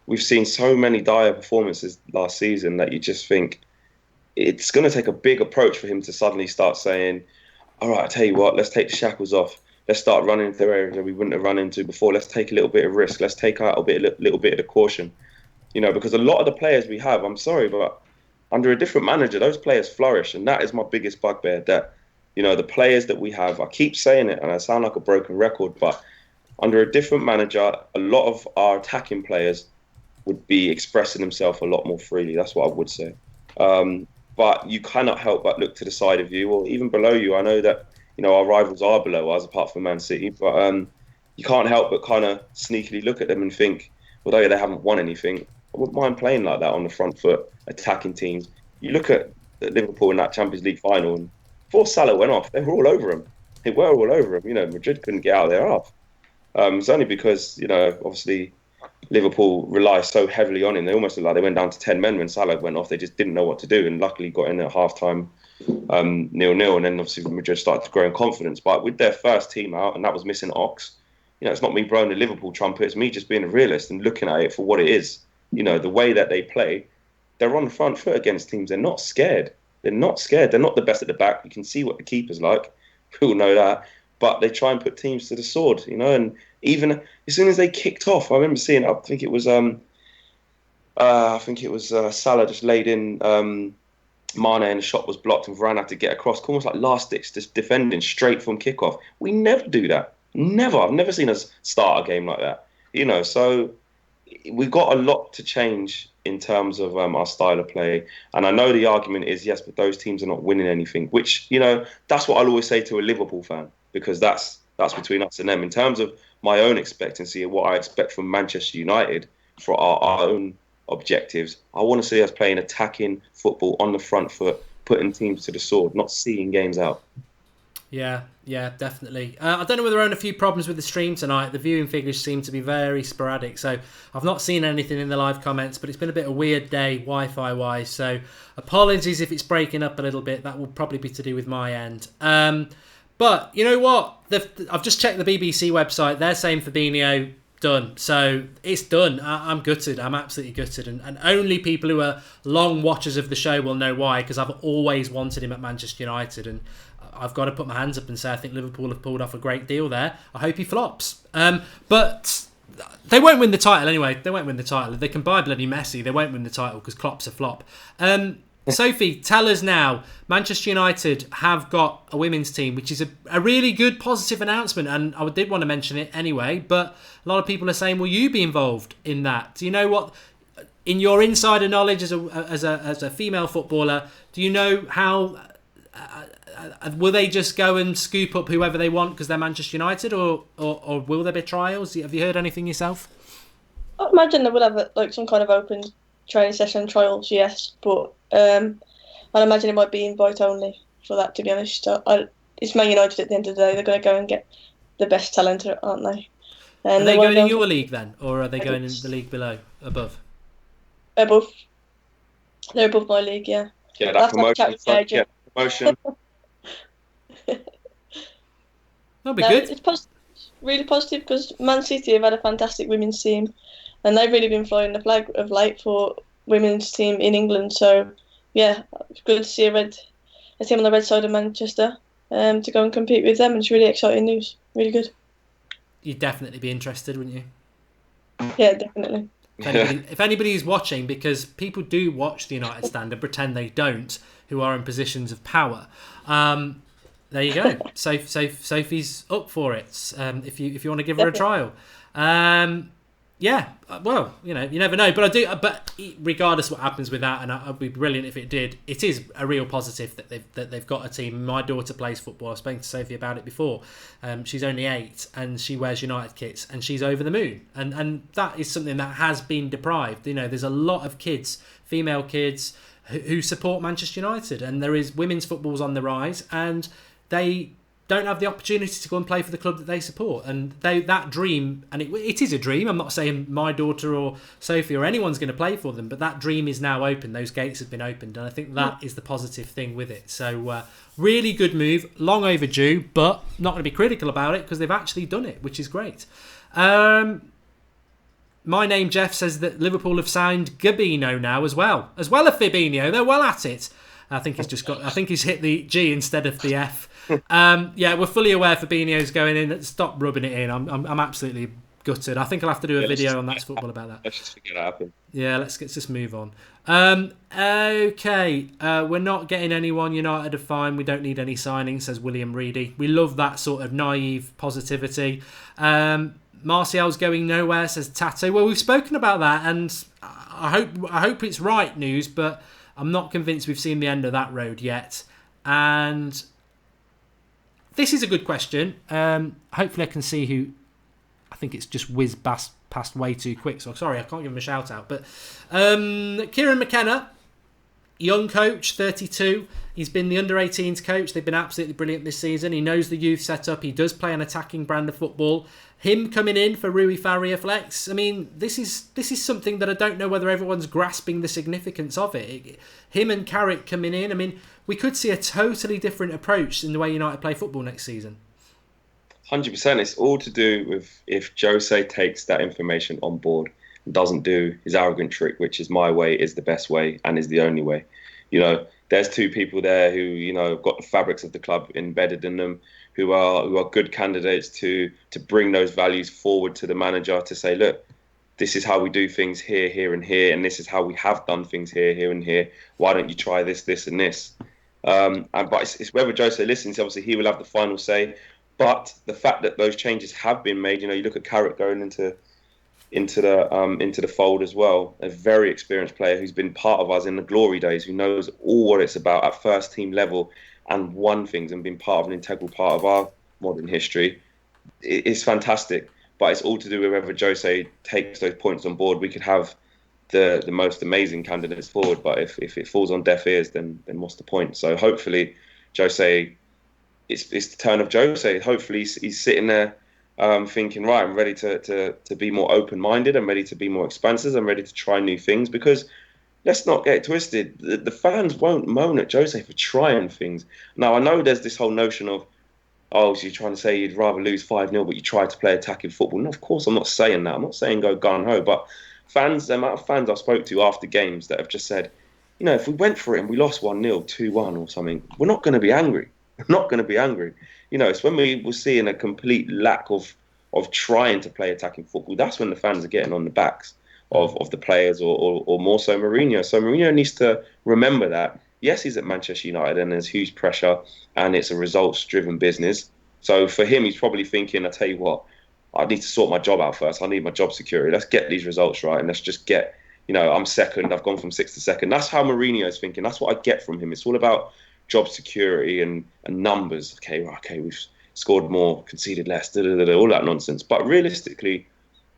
we've seen so many dire performances last season that you just think it's going to take a big approach for him to suddenly start saying, all right, I tell you what, let's take the shackles off. Let's start running into areas that we wouldn't have run into before. Let's take a little bit of risk. Let's take out little bit of the caution. Because a lot of the players we have, I'm sorry, but under a different manager, those players flourish. And that is my biggest bugbear, that, the players that we have, I keep saying it and I sound like a broken record, but under a different manager, a lot of our attacking players would be expressing themselves a lot more freely. That's what I would say. But you cannot help but look to the side of you or even below you. I know that, our rivals are below us, apart from Man City, but you can't help but kind of sneakily look at them and think, although they haven't won anything, I wouldn't mind playing like that on the front foot, attacking teams. You look at Liverpool in that Champions League final, and before Salah went off, they were all over him. They were all over him. Madrid couldn't get out of their half. It's only because, obviously Liverpool rely so heavily on him. They almost looked like they went down to 10 men when Salah went off. They just didn't know what to do, and luckily got in at half-time 0-0, and then obviously Madrid started to grow in confidence. But with their first team out, and that was missing Ox, it's not me blowing the Liverpool trumpet, it's me just being a realist and looking at it for what it is. The way that they play, they're on the front foot against teams. They're not scared. They're not scared. They're not the best at the back. You can see what the keeper's like. We all know that. But they try and put teams to the sword, and even as soon as they kicked off, I remember seeing, I think it was Salah just laid in Mane, and the shot was blocked and Varane had to get across, almost like last ditch, just defending straight from kickoff. We never do that. Never. I've never seen us start a game like that. So we've got a lot to change in terms of our style of play. And I know the argument is, yes, but those teams are not winning anything, which, that's what I'll always say to a Liverpool fan, because that's between us and them. In terms of my own expectancy and what I expect from Manchester United for our own objectives, I want to see us playing attacking football on the front foot, putting teams to the sword, not seeing games out. Yeah, definitely. I don't know whether there are a few problems with the stream tonight. The viewing figures seem to be very sporadic, so I've not seen anything in the live comments, but it's been a bit of a weird day Wi-Fi wise, so apologies if it's breaking up a little bit. That will probably be to do with my end. But you know what? I've just checked the BBC website. They're saying Fabinho done. So it's done. I'm gutted. I'm absolutely gutted. And only people who are long watchers of the show will know why, because I've always wanted him at Manchester United. And I've got to put my hands up and say I think Liverpool have pulled off a great deal there. I hope he flops. But they won't win the title anyway. They won't win the title. They can buy bloody Messi. They won't win the title because Klopp's a flop. Sophie, tell us now, Manchester United have got a women's team, which is a really good positive announcement, and I did want to mention it anyway, but a lot of people are saying, will you be involved in that? Do you know what, in your insider knowledge as a female footballer, do you know how, will they just go and scoop up whoever they want because they're Manchester United, or will there be trials? Have you heard anything yourself? I imagine they would have some kind of open training session trials, yes, but I'd imagine it might be invite only for that, to be honest. It's Man United at the end of the day. They're going to go and get the best talent, aren't they? And are they going in your league then, or are they going in the league above? Above. They're above my league, yeah. Yeah, that promotion. Promotion. That'll be good. It's really positive because Man City have had a fantastic women's team, and they've really been flying the flag of late for women's team in England. So yeah, it's good to see a team on the red side of Manchester to go and compete with them. And it's really exciting news. Really good. You'd definitely be interested, wouldn't you? Yeah, definitely. If anybody is watching, because people do watch the United stand and pretend they don't, who are in positions of power. There you go. Sophie's up for it. If you want to give her a trial. Yeah, well, you never know. But But regardless what happens with that, and I'd be brilliant if it did. It is a real positive that they've got a team. My daughter plays football. I've spoken to Sophie about it before. She's only 8 and she wears United kits and she's over the moon. And that is something that has been deprived. There's a lot of kids, female kids, who support Manchester United, and there is women's football's on the rise, and they don't have the opportunity to go and play for the club that they support. And that dream, and it is a dream, I'm not saying my daughter or Sophie or anyone's going to play for them, but that dream is now open. Those gates have been opened, and I think that is the positive thing with it. So really good move, long overdue, but not going to be critical about it because they've actually done it, which is great. My Name Jeff says that Liverpool have signed Gabino now as well as Fabinho. They're well at it. I think he's hit the G instead of the F. Yeah, we're fully aware Fabinho's going in. Stop rubbing it in. I'm absolutely gutted. I think I'll have to do a video on That's Football about that. Let's just forget it happened. Yeah, let's just move on. Okay, we're not getting anyone. United are fine. We don't need any signings, says William Reedy. We love that sort of naive positivity. Martial's going nowhere, says Tato. Well, we've spoken about that, and I hope it's right news, but I'm not convinced we've seen the end of that road yet. And this is a good question. Hopefully I can see who. I think it's just whizzed past way too quick, so sorry, I can't give him a shout out. But Kieran McKenna, young coach, 32. He's been the under-18s coach. They've been absolutely brilliant this season. He knows the youth setup. He does play an attacking brand of football. Him coming in for Rui Faria Flex, I mean, this is something that I don't know whether everyone's grasping the significance of it. Him and Carrick coming in, I mean, we could see a totally different approach in the way United play football next season. 100%. It's all to do with if Jose takes that information on board and doesn't do his arrogant trick, which is my way is the best way and is the only way. There's two people there who, have got the fabrics of the club embedded in them, who are good candidates to bring those values forward to the manager to say, look, this is how we do things here, here, and here, and this is how we have done things here, here, and here. Why don't you try this, this, and this? But it's whether Jose listens. Obviously, he will have the final say. But the fact that those changes have been made, you look at Carrick going into the fold as well. A very experienced player who's been part of us in the glory days, who knows all what it's about at first team level and won things and been part of an integral part of our modern history. It's fantastic. But it's all to do with whether Jose takes those points on board. We could have the most amazing candidates forward, but if it falls on deaf ears, then what's the point? So hopefully Jose, it's the turn of Jose. Hopefully he's sitting there thinking, right, I'm ready to be more open-minded. I'm ready to be more expansive. I'm ready to try new things, because let's not get it twisted. The fans won't moan at Jose for trying things. Now, I know there's this whole notion of, so you're trying to say you'd rather lose 5-0, but you try to play attacking football. No, of course, I'm not saying that. I'm not saying go gung-ho, but the amount of fans I spoke to after games that have just said, if we went for it and we lost 1-0, 2-1 or something, we're not going to be angry. I'm not going to be angry. It's when we were seeing a complete lack of trying to play attacking football, that's when the fans are getting on the backs of the players, or more so Mourinho. So Mourinho needs to remember that. Yes, he's at Manchester United and there's huge pressure and it's a results-driven business. So for him, he's probably thinking, I tell you what, I need to sort my job out first. I need my job security. Let's get these results right and let's just get, I'm second. I've gone from 6th to 2nd. That's how Mourinho is thinking. That's what I get from him. It's all about job security and numbers. Okay, we've scored more, conceded less, all that nonsense. But realistically,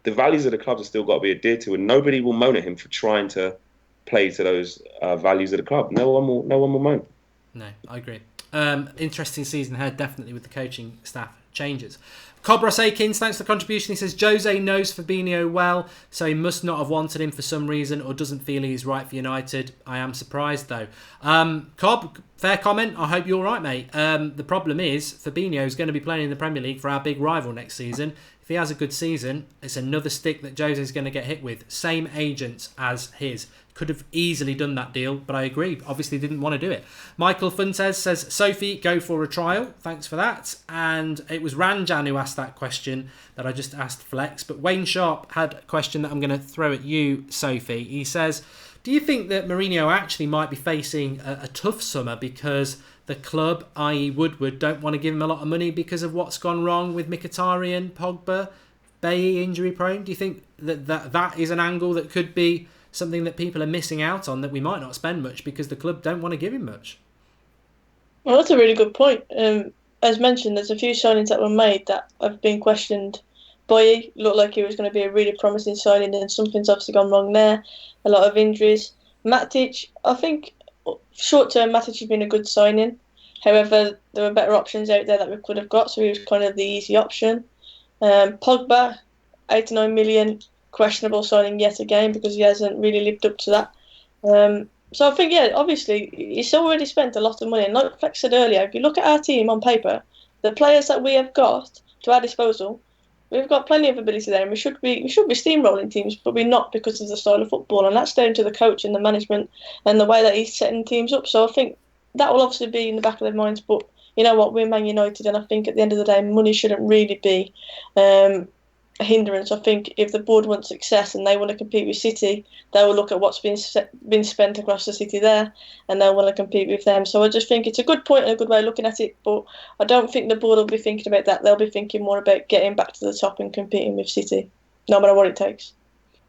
the values of the club have still got to be adhered to, and nobody will moan at him for trying to play to those values of the club. No one will moan. No, I agree. Interesting season ahead, definitely, with the coaching staff changes. Cobras Akins, thanks for the contribution. He says Jose knows Fabinho well, so he must not have wanted him for some reason or doesn't feel he's right for United. I am surprised, though. Cobb, fair comment. I hope you're right, mate. The problem is Fabinho is going to be playing in the Premier League for our big rival next season. If he has a good season, it's another stick that Jose is going to get hit with. Same agents as his. Could have easily done that deal, but I agree. Obviously didn't want to do it. Michael Fuentes says, Sophie, go for a trial. Thanks for that. And it was Ranjan who asked that question that I just asked Flex. But Wayne Sharp had a question that I'm going to throw at you, Sophie. He says, do you think that Mourinho actually might be facing a tough summer because the club, i.e. Woodward, don't want to give him a lot of money because of what's gone wrong with Mkhitaryan, Pogba, Bailly injury prone? Do you think that is an angle that could be something that people are missing out on, that we might not spend much because the club don't want to give him much? Well, that's a really good point. As mentioned, there's a few signings that were made that have been questioned. Boye looked like he was going to be a really promising signing, and something's obviously gone wrong there. A lot of injuries. Matic, I think short term Matic has been a good signing. However, there were better options out there that we could have got, so he was kind of the easy option. Pogba, 89 million, questionable signing yet again because he hasn't really lived up to that. So I think, obviously, he's already spent a lot of money. And like Flex said earlier, if you look at our team on paper, the players that we have got to our disposal, We've got plenty of ability there, and we should be steamrolling teams, but we're not because of the style of football, and that's down to the coach and the management and the way that he's setting teams up. So I think that will obviously be in the back of their minds. But you know what, we're Man United, and I think at the end of the day, money shouldn't really be a hindrance. I think if the board wants success and they want to compete with City, they will look at what's been spent across the city there, and they'll want to compete with them. So I just think it's a good point and a good way of looking at it, but I don't think the board will be thinking about that. They'll be thinking more about getting back to the top and competing with City, no matter what it takes.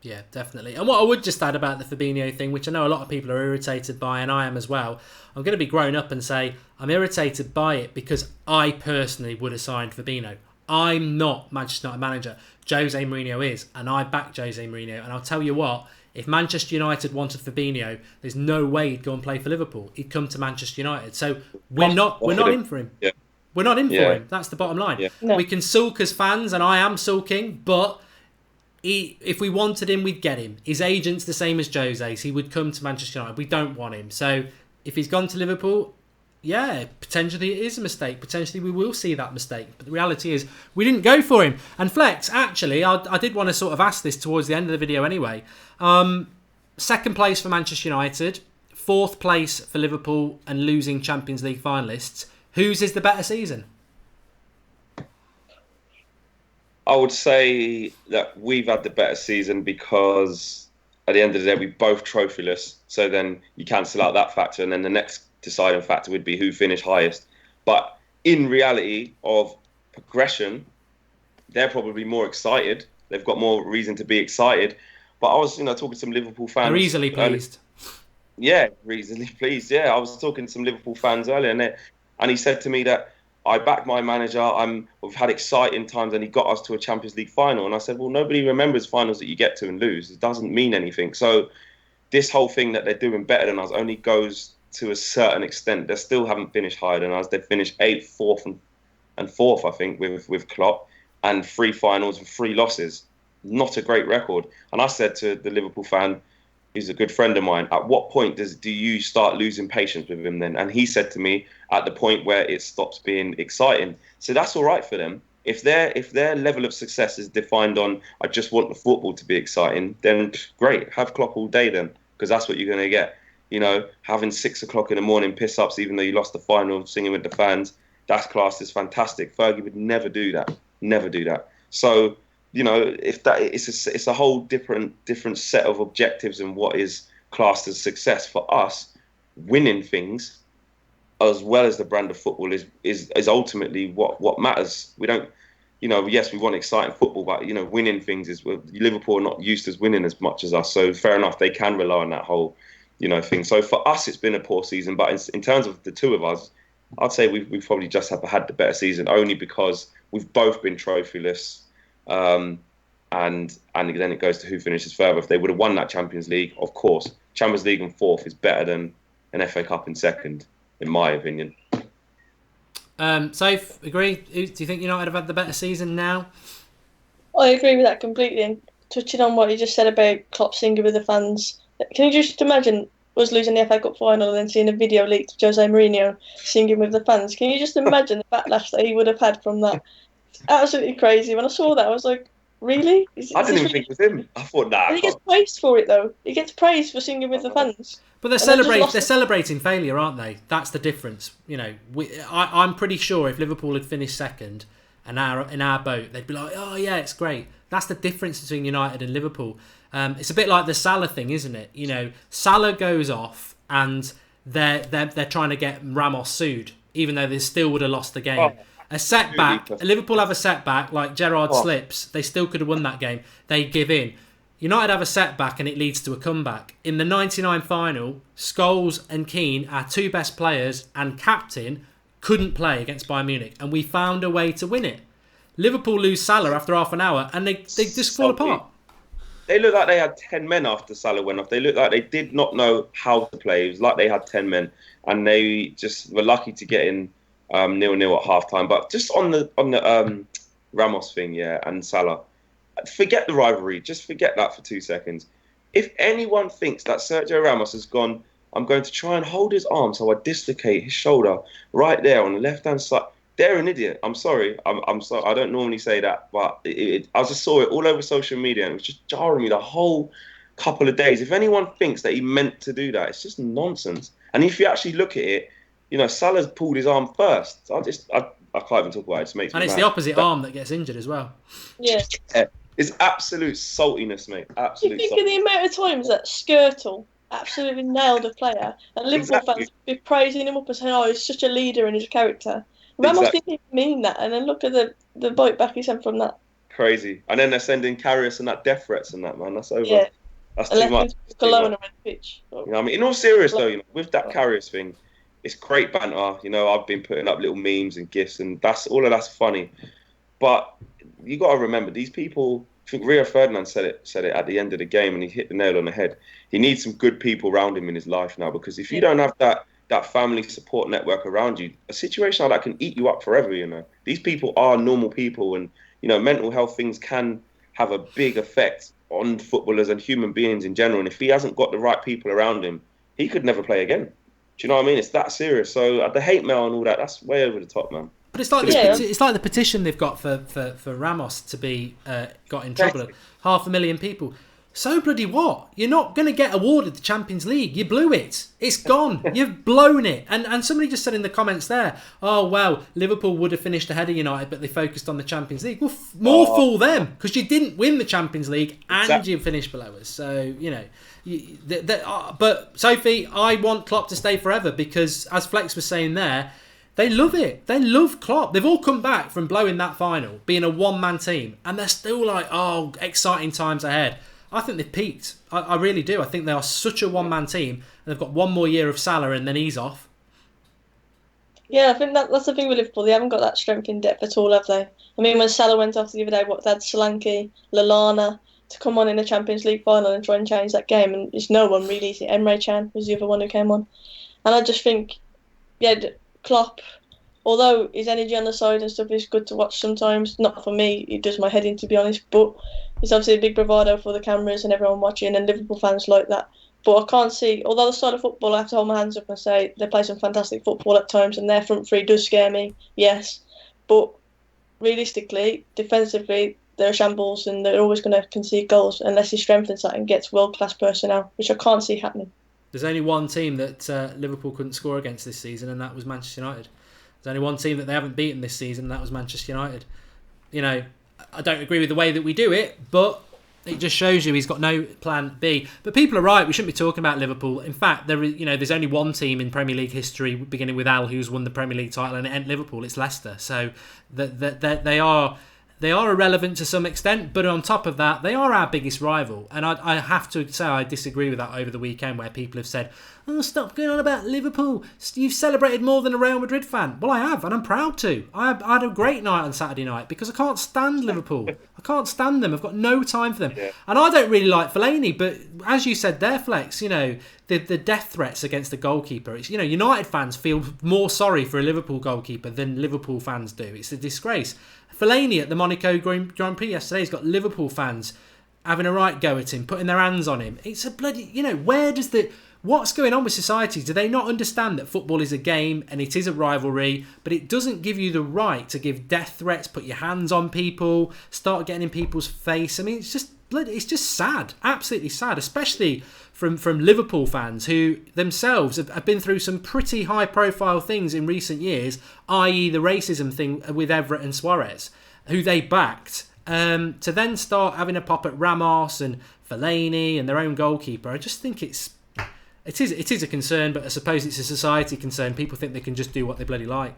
Yeah, definitely. And what I would just add about the Fabinho thing, which I know a lot of people are irritated by, and I am as well, I'm going to be grown up and say I'm irritated by it because I personally would have signed Fabinho. I'm not Manchester United manager. Jose Mourinho is, and I back Jose Mourinho. And I'll tell you what, if Manchester United wanted Fabinho, there's no way he'd go and play for Liverpool. He'd come to Manchester United. So we're not in for him. Yeah. We're not in for him. That's the bottom line. Yeah. No. We can sulk as fans, and I am sulking, but if we wanted him, we'd get him. His agent's the same as Jose's. He would come to Manchester United. We don't want him. So if he's gone to Liverpool, yeah, potentially it is a mistake. Potentially we will see that mistake. But the reality is we didn't go for him. And Flex, actually, I did want to sort of ask this towards the end of the video anyway. Second place for Manchester United, fourth place for Liverpool and losing Champions League finalists. Whose is the better season? I would say that we've had the better season because at the end of the day, we're both trophyless. So then you cancel out that factor, and then the next deciding factor would be who finished highest. But in reality of progression, they're probably more excited. They've got more reason to be excited. But I was, talking to some Liverpool fans. They're easily pleased. Yeah, easily pleased. Yeah, I was talking to some Liverpool fans earlier, and he said to me that I backed my manager. We've had exciting times, and he got us to a Champions League final. And I said, well, nobody remembers finals that you get to and lose. It doesn't mean anything. So this whole thing that they're doing better than us only goes to a certain extent. They still haven't finished higher than us. They finished 8th, 4th, and 4th, I think, with Klopp, and 3 finals and 3 losses. Not a great record. And I said to the Liverpool fan, who's a good friend of mine, at what point do you start losing patience with him then? And he said to me, at the point where it stops being exciting. So that's all right for them. If their level of success is defined on, I just want the football to be exciting, then great, have Klopp all day then, because that's what you're going to get. Having 6 o'clock in the morning piss-ups, even though you lost the final, singing with the fans, that's classed as fantastic. Fergie would never do that. Never do that. So, if that, it's a whole different set of objectives and what is classed as success. For us, winning things, as well as the brand of football, is ultimately what matters. We don't, yes, we want exciting football, but winning things is, Liverpool are not used to winning as much as us. So fair enough, they can rely on that whole thing. So for us, it's been a poor season. But in terms of the two of us, I'd say we've probably just had the better season, only because we've both been trophyless. And then it goes to who finishes further. If they would have won that Champions League, of course, Champions League in 4th is better than an FA Cup in 2nd, in my opinion. Safe, agree? Do you think United have had the better season now? I agree with that completely. And touching on what you just said about Klopp singing with the fans, can you just imagine us losing the FA Cup final and then seeing a video leaked of Jose Mourinho singing with the fans? Can you just imagine the backlash that he would have had from that? Absolutely crazy. When I saw that, I was like, really? I didn't even think it was him. I thought, nah. And he gets praised for it, though. He gets praised for singing with the fans. But they're celebrating failure, aren't they? That's the difference. I'm pretty sure if Liverpool had finished second and in our boat, they'd be like, oh yeah, it's great. That's the difference between United and Liverpool. It's a bit like the Salah thing, isn't it? Salah goes off and they're trying to get Ramos sued, even though they still would have lost the game. Oh. A setback, Liverpool have a setback, like Gerrard slips, they still could have won that game. They give in. United have a setback and it leads to a comeback. In the 99 final, Scholes and Keane, our 2 best players and captain, couldn't play against Bayern Munich, and we found a way to win it. Liverpool lose Salah after half an hour and they just fall apart. They looked like they had 10 men after Salah went off. They looked like they did not know how to play. It was like they had 10 men, and they just were lucky to get in 0-0 at half-time. But just on the Ramos thing, and Salah, forget the rivalry. Just forget that for 2 seconds. If anyone thinks that Sergio Ramos has gone, I'm going to try and hold his arm so I dislocate his shoulder right there on the left-hand side. they're an idiot. I'm sorry. I'm sorry. I don't normally say that, but I just saw it all over social media, and it was just jarring me the whole couple of days. If anyone thinks that he meant to do that, it's just nonsense. And if you actually look at it, Salah's pulled his arm first. So I can't even talk about it. It just makes me And it's mad. the opposite arm that gets injured as well. Yeah. It's absolute saltiness, mate. You Absolute think of the amount of times that Skirtle absolutely nailed a player, and Liverpool fans be praising him up and saying, "Oh, he's such a leader and he's a character." Ramos didn't even mean that, and then look at the bite back he sent from that. Crazy. And then they're sending Karius and that death threats and that, man. That's over. Yeah. That's And too much. Cologne around the pitch. I mean, in all seriousness, though, with that Karius thing, it's great banter. I've been putting up little memes and gifs, and that's funny. But you got to remember, these people. I think Rio Ferdinand said it at the end of the game, and he hit the nail on the head. He needs some good people around him in his life now, because if you don't have that family support network around you, a situation like that can eat you up forever. These people are normal people, and mental health things can have a big effect on footballers and human beings in general. And if he hasn't got the right people around him, he could never play again. Do you know what I mean? It's that serious. So the hate mail and all that, that's way over the top, man. But it's like it's like the petition they've got for Ramos to be got in trouble. 500,000 people. So bloody what? You're not going to get awarded the Champions League. You blew it. It's gone. You've blown it. And somebody just said in the comments there, oh, well, Liverpool would have finished ahead of United, but they focused on the Champions League. Well, fool them, because you didn't win the Champions League and you finished below us. So, but Sophie, I want Klopp to stay forever, because as Flex was saying there, they love it. They love Klopp. They've all come back from blowing that final, being a one-man team, and they're still like, oh, exciting times ahead. I think they've peaked. I really do. I think they are such a one-man team, and they've got one more year of Salah, and then he's off. Yeah, I think that's the thing with Liverpool. They haven't got that strength in depth at all, have they? I mean, when Salah went off the other day, they had Solanke, Lallana to come on in the Champions League final and try and change that game, and it's no one really. Emre Can was the other one who came on. And I just think, Klopp, although his energy on the side and stuff is good to watch sometimes, not for me, it does my head in, to be honest, but it's obviously a big bravado for the cameras and everyone watching, and Liverpool fans like that. But I can't see, although the style of football, I have to hold my hands up and say they play some fantastic football at times, and their front three does scare me, yes. But realistically, defensively, they're a shambles, and they're always going to concede goals unless he strengthens that and gets world-class personnel, which I can't see happening. There's only one team that Liverpool couldn't score against this season, and that was Manchester United. There's only one team that they haven't beaten this season, and that was Manchester United. I don't agree with the way that we do it, but it just shows you he's got no plan B. But people are right. We shouldn't be talking about Liverpool. In fact, there's only one team in Premier League history, beginning with Al, who's won the Premier League title, and it ain't Liverpool. It's Leicester. So they are irrelevant to some extent. But on top of that, they are our biggest rival. And I have to say I disagree with that over the weekend, where people have said, "Oh, stop going on about Liverpool. You've celebrated more than a Real Madrid fan." Well, I have, and I'm proud to. I had a great night on Saturday night, because I can't stand Liverpool. I can't stand them. I've got no time for them. Yeah. And I don't really like Fellaini, but as you said there, Flex, the death threats against the goalkeeper. It's, United fans feel more sorry for a Liverpool goalkeeper than Liverpool fans do. It's a disgrace. Fellaini at the Monaco Grand Prix yesterday has got Liverpool fans having a right go at him, putting their hands on him. It's a bloody, what's going on with society? Do they not understand that football is a game and it is a rivalry, but it doesn't give you the right to give death threats, put your hands on people, start getting in people's face? I mean, it's just sad, absolutely sad, especially from Liverpool fans who themselves have been through some pretty high-profile things in recent years, i.e. the racism thing with Everett and Suarez, who they backed, to then start having a pop at Ramos and Fellaini and their own goalkeeper. I just think it is a concern, but I suppose it's a society concern. People think they can just do what they bloody like.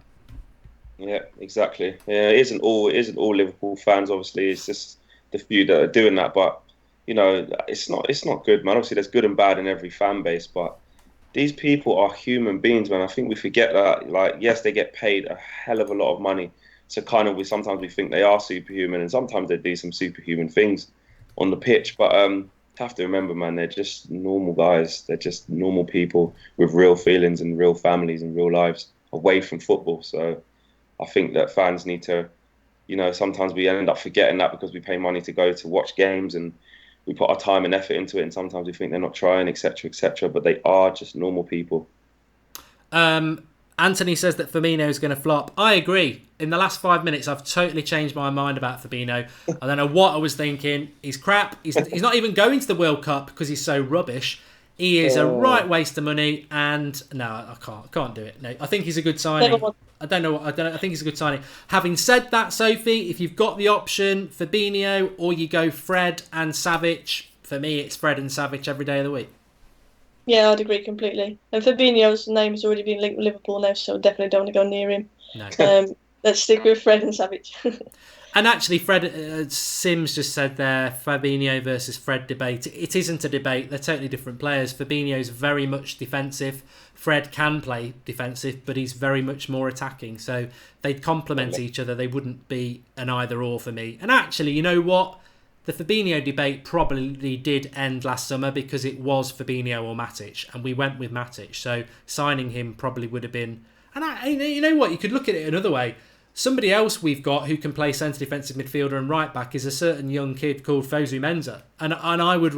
Yeah, exactly. Yeah, it isn't all Liverpool fans. Obviously, it's just the few that are doing that. But it's not good, man. Obviously, there's good and bad in every fan base, but these people are human beings, man. I think we forget that. Like, yes, they get paid a hell of a lot of money, so sometimes we think they are superhuman, and sometimes they do some superhuman things on the pitch. But have to remember, man, they're just normal guys. They're just normal people with real feelings and real families and real lives away from football. So I think that fans need to, sometimes we end up forgetting that because we pay money to go to watch games and we put our time and effort into it, and sometimes we think they're not trying, etc., etc. But they are just normal people. Anthony says that Firmino is going to flop. I agree. In the last 5 minutes, I've totally changed my mind about Fabinho. I don't know what I was thinking. He's crap. He's not even going to the World Cup because he's so rubbish. He is a right waste of money, and no, I can't do it. No, I think he's a good signing. I think he's a good signing. Having said that, Sophie, if you've got the option, Fabinho, or you go Fred and Savic, for me, it's Fred and Savic every day of the week. Yeah, I'd agree completely. And Fabinho's name has already been linked with Liverpool now, so I definitely don't want to go near him. No. Let's stick with Fred and Savic. And actually, Fred Sims just said there, Fabinho versus Fred debate. It isn't a debate. They're totally different players. Fabinho's very much defensive. Fred can play defensive, but he's very much more attacking. So they'd complement each other. They wouldn't be an either or for me. And actually, you know what? The Fabinho debate probably did end last summer because it was Fabinho or Matic, and we went with Matic. So signing him probably would have been... And you know what? You could look at it another way. Somebody else we've got who can play centre defensive midfielder and right back is a certain young kid called Fosu Mensah. And I would,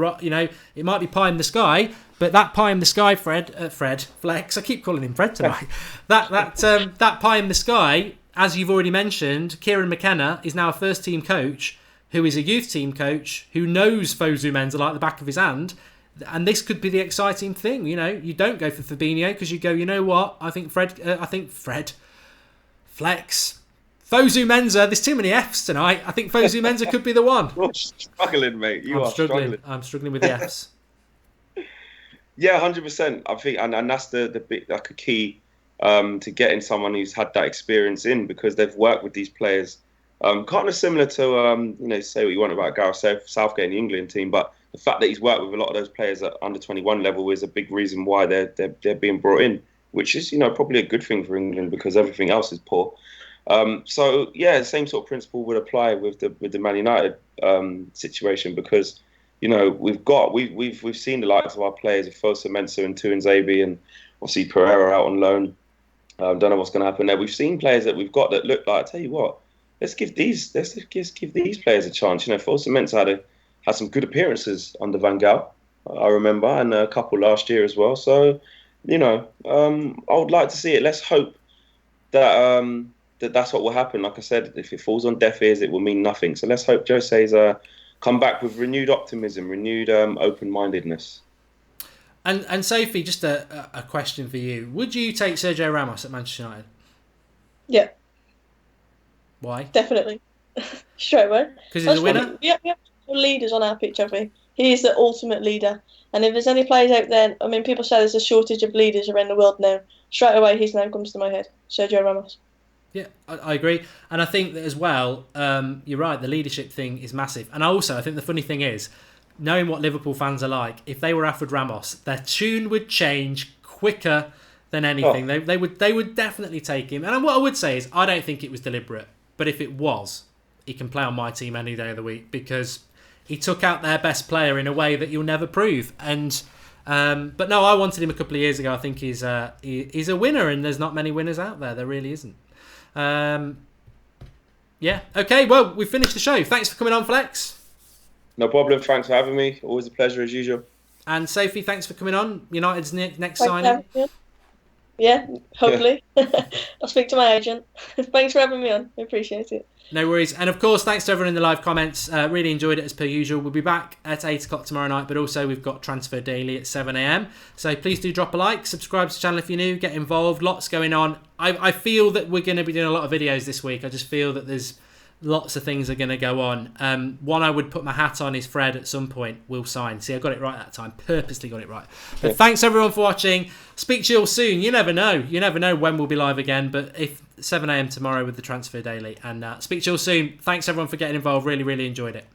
it might be pie in the sky, but that pie in the sky, Fred Flex, I keep calling him Fred tonight. that pie in the sky, as you've already mentioned, Kieran McKenna is now a first team coach who is a youth team coach who knows Fosu Mensah like the back of his hand. And this could be the exciting thing. You don't go for Fabinho because you go, you know what? I think Fred Flex. Fosu Mensah, there's too many Fs tonight. I think Fosu Mensah could be the one. You're struggling, mate. I'm struggling. I'm struggling with the Fs. Yeah, 100%. I think, and that's the big, like a key to getting someone who's had that experience in, because they've worked with these players. Kind of similar to, say what you want about Gareth Southgate in the England team, but the fact that he's worked with a lot of those players at under 21 level is a big reason why they're being brought in, which is, probably a good thing for England because everything else is poor. So yeah, the same sort of principle would apply with the Man United situation, because we've seen the likes of our players, Fosu Mensah and Tuanzebe, and obviously Pereira out on loan. Don't know what's going to happen there. We've seen players that we've got that look like, I tell you what, let's give these players a chance. Fosu Mensah had some good appearances under Van Gaal, I remember, and a couple last year as well. So I would like to see it. Let's hope that that's what will happen. Like I said, if it falls on deaf ears, it will mean nothing. So let's hope Jose's come back with renewed optimism, renewed open-mindedness. And Sophie, just a question for you. Would you take Sergio Ramos at Manchester United? Yeah. Why? Definitely. Straight away. Because he's a winner? Yeah. Leaders on our pitch, have we? He is the ultimate leader. And if there's any players out there, people say there's a shortage of leaders around the world now. Straight away, his name comes to my head. Sergio Ramos. Yeah, I agree. And I think that as well, you're right, the leadership thing is massive. And I think the funny thing is, knowing what Liverpool fans are like, if they were offered Ramos, their tune would change quicker than anything. They would definitely take him. And what I would say is, I don't think it was deliberate. But if it was, he can play on my team any day of the week, because he took out their best player in a way that you'll never prove. And but no, I wanted him a couple of years ago. I think he's a winner, and there's not many winners out there. There really isn't. Yeah. Okay. Well, we've finished the show. Thanks for coming on, Flex. No problem. Thanks for having me. Always a pleasure as usual. And Sophie, thanks for coming on. United's next signing. Yeah, hopefully. I'll speak to my agent. Thanks for having me on. I appreciate it. No worries. And of course, thanks to everyone in the live comments. Really enjoyed it as per usual. We'll be back at 8 o'clock tomorrow night, but also we've got Transfer Daily at 7 a.m. So please do drop a like, subscribe to the channel if you're new, get involved. Lots going on. I feel that we're going to be doing a lot of videos this week. I just feel that there's lots of things are going to go on. One I would put my hat on is Fred at some point will sign. See, I got it right that time. Purposely got it right. But thanks everyone for watching. Speak to you all soon. You never know. You never know when we'll be live again. But if 7 a.m. tomorrow with the Transfer Daily. And speak to you all soon. Thanks everyone for getting involved. Really, really enjoyed it.